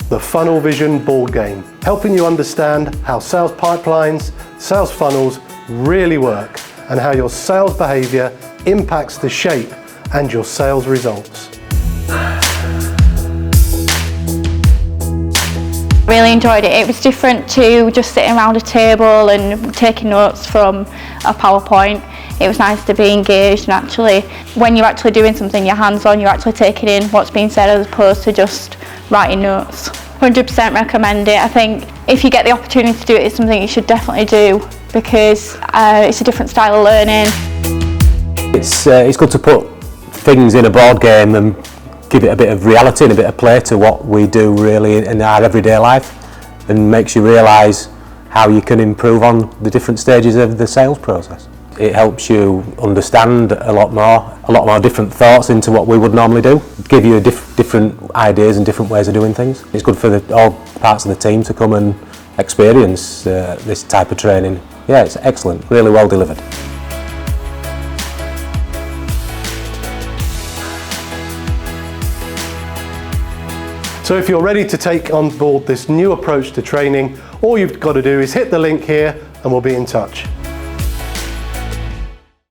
the Funnel Vision board game, helping you understand how sales pipelines, sales funnels really work and how your sales behaviour impacts the shape and your sales results. Really enjoyed it. It was different to just sitting around a table and taking notes from a PowerPoint. It was nice to be engaged, and actually when you're actually doing something, you're hands-on, you're actually taking in what's being said as opposed to just writing notes. 100% recommend it. I think if you get the opportunity to do it, it's something you should definitely do because it's a different style of learning. It's good to put things in a board game and give it a bit of reality and a bit of play to what we do really in our everyday life, and makes you realise how you can improve on the different stages of the sales process. It helps you understand a lot more different thoughts into what we would normally do, give you different ideas and different ways of doing things. It's good for all parts of the team to come and experience this type of training. Yeah, it's excellent, really well delivered. So if you're ready to take on board this new approach to training, all you've got to do is hit the link here and we'll be in touch.